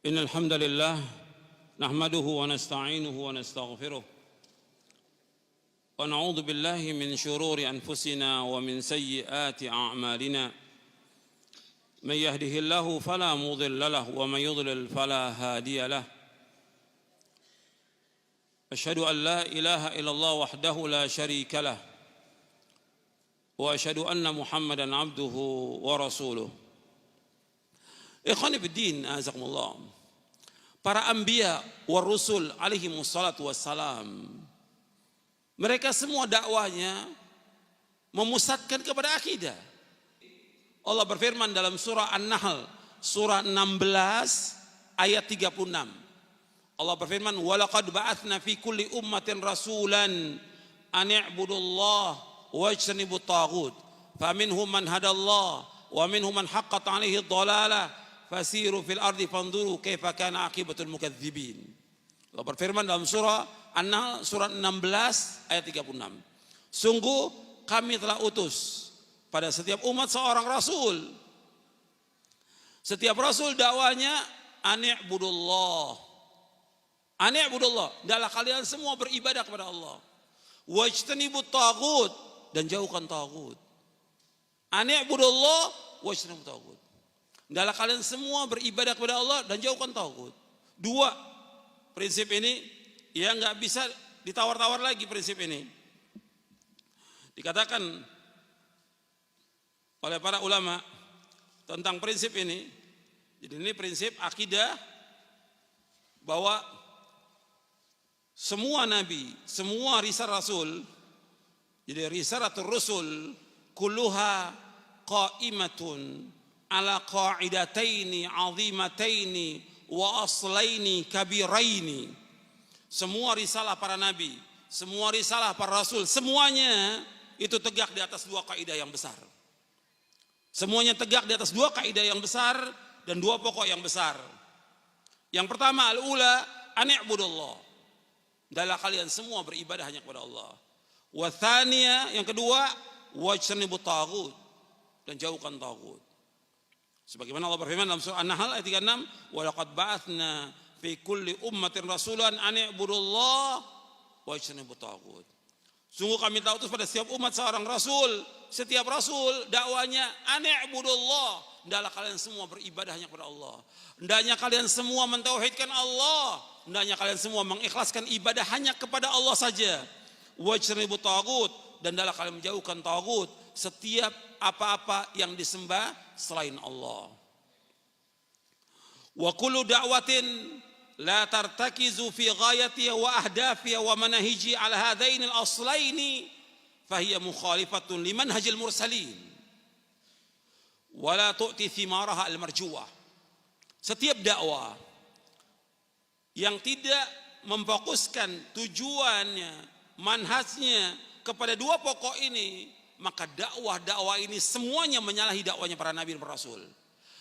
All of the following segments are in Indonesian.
إن الحمد لله نحمده ونستعينه ونستغفره ونعوذ بالله من شرور أنفسنا ومن سيئات أعمالنا من يهده الله فلا مضل له ومن يضلل فلا هادي له أشهد أن لا إله إلا الله وحده لا شريك له وأشهد أن محمدا عبده ورسوله. Ikhwani fiddin, azakumullah. Para anbiya wa rusul alaihi wassalatu wassalam, mereka semua dakwanya memusatkan kepada akidah. Allah berfirman dalam surah An-Nahl, surah 16 ayat 36. Allah berfirman, "Walaqad ba'atsna fi kulli ummatin rasulan an i'budullaha wajtanibut taghut, faminhum man hadallah wa minhum man haqqat 'alaihi dhalalah." Fasiru fil ardi fanzuru kaifa kana aqibatul mukadzibin. Allah berfirman dalam surah An-Nahl surat 16 ayat 36. Sungguh kami telah utus pada setiap umat seorang rasul. Setiap rasul dakwanya ani'budullah. Ani'budullah, hendaklah kalian semua beribadah kepada Allah. Wajtanibut taghut, dan jauhkan taghut. Ani'budullah wajtanibut taghut. Hendaklah kalian semua beribadah kepada Allah dan jauhkan taghut. Dua prinsip ini ya nggak bisa ditawar-tawar lagi. Prinsip ini dikatakan oleh para ulama tentang prinsip ini. Jadi ini prinsip akidah bahwa semua nabi, semua risalah rasul, jadi risalatul rusul kulluha qa'imatun ala qa'idataini azimataini wa aslaini kabiraini. Semua risalah para nabi, semua risalah para rasul, semuanya itu tegak di atas dua kaidah yang besar. Semuanya tegak di atas dua kaidah yang besar dan dua pokok yang besar. Yang pertama, al-ula ani'budullah, hendaklah kalian semua beribadah hanya kepada Allah. Wa tsaniya, yang kedua, wajtanibut taghut, dan jauhkan taghut. Sebagaimana Allah berfirman dalam surah An-Nahl ayat 36, "Wa laqad ba'atsna fi kulli ummatin rasulan an i'budullaha wajtanibut taghut." Sungguh kami telah utus pada setiap umat seorang rasul. Setiap rasul dakwanya an i'budullah, hendaklah kalian semua beribadah hanya kepada Allah. Hendaknya kalian semua mentauhidkan Allah. Hendaknya kalian semua mengikhlaskan ibadah hanya kepada Allah saja. Wajtanibut taghut, dan hendaklah kalian menjauhkan taghut, setiap apa-apa yang disembah selain Allah. Wa kullu da'watin la tartakizu fi ghayatiha wa ahdafiha wa manahiji ala hadain al-aslaini fahiya mukhalifatun limanhajil mursalin wa la tu'ti thimaraha al-marjuwah. Setiap dakwah yang tidak memfokuskan tujuannya, manhajnya kepada dua pokok ini, maka dakwah ini semuanya menyalahi dakwahnya para nabi dan para rasul.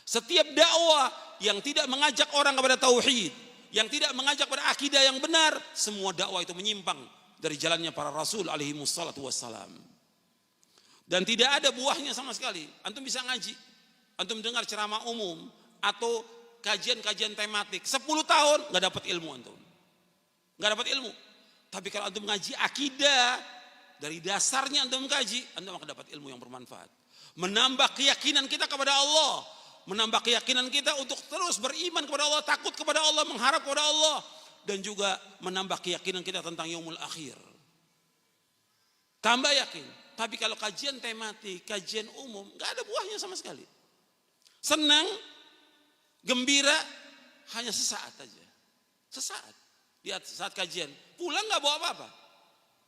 Setiap dakwah yang tidak mengajak orang kepada tauhid, yang tidak mengajak pada akidah yang benar, semua dakwah itu menyimpang dari jalannya para rasul alaihi wassalatu wassalam. Dan tidak ada buahnya sama sekali. Antum bisa ngaji, antum dengar ceramah umum atau kajian-kajian tematik 10 tahun nggak dapat ilmu, antum nggak dapat ilmu. Tapi kalau antum ngaji akidah, dari dasarnya antum mengkaji, antum akan dapat ilmu yang bermanfaat. Menambah keyakinan kita kepada Allah, menambah keyakinan kita untuk terus beriman kepada Allah, takut kepada Allah, mengharap kepada Allah, dan juga menambah keyakinan kita tentang yaumul akhir. Tambah yakin. Tapi kalau kajian tematik, kajian umum, nggak ada buahnya sama sekali. Senang, gembira, hanya sesaat aja. Sesaat. Lihat saat kajian, pulang nggak bawa apa-apa.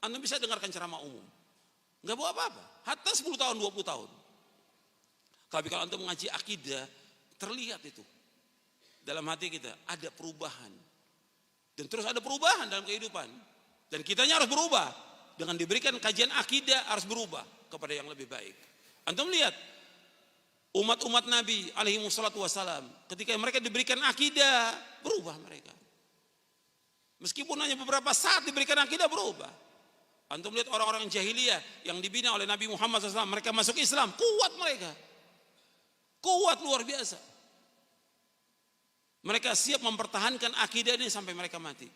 Anda bisa dengarkan ceramah umum, nggak bawa apa-apa, hatta 10 tahun, 20 tahun. Tapi kalau Anda mengaji akidah, terlihat itu dalam hati kita ada perubahan, dan terus ada perubahan dalam kehidupan. Dan kitanya harus berubah, dengan diberikan kajian akidah harus berubah kepada yang lebih baik. Anda melihat umat-umat Nabi alaihi wassalatu wassalam, ketika mereka diberikan akidah, berubah mereka. Meskipun hanya beberapa saat diberikan akidah, berubah. Antum lihat orang-orang jahiliyah yang dibina oleh Nabi Muhammad SAW, mereka masuk Islam, kuat mereka, kuat luar biasa. Mereka siap mempertahankan akidah ini sampai mereka mati.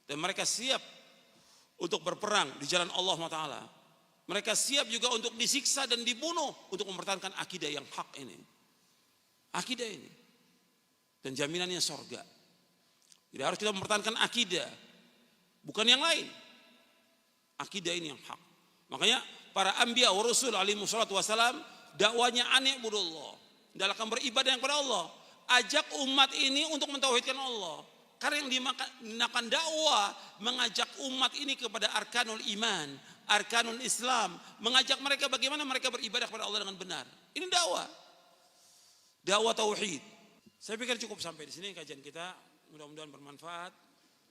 Dan mereka siap untuk berperang di jalan Allah Ta'ala. Mereka siap juga untuk disiksa dan dibunuh untuk mempertahankan akidah yang hak ini. Akidah ini. Dan jaminannya surga. Jadi harus kita mempertahankan akidah. Bukan yang lain. Akidah ini yang hak. Makanya para anbiya wa rasul alaihi wassalatu wassalam dakwanya ani'budullah. Dalam beribadah yang kepada Allah. Ajak umat ini untuk mentauhidkan Allah. Karena yang digunakan dakwah mengajak umat ini kepada arkanul iman, arkanul Islam, mengajak mereka bagaimana mereka beribadah kepada Allah dengan benar. Ini dakwah. Dakwah tauhid. Saya pikir cukup sampai di sini kajian kita. Mudah-mudahan bermanfaat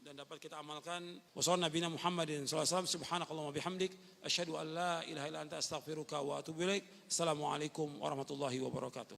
dan dapat kita amalkan. Wassallallahu nabiyana Muhammadin sallallahu alaihi wasallam. Subhanakallahumma bihamdik asyhadu an la ilaha illa anta astaghfiruka wa atubu ilaik. Assalamualaikum warahmatullahi wabarakatuh.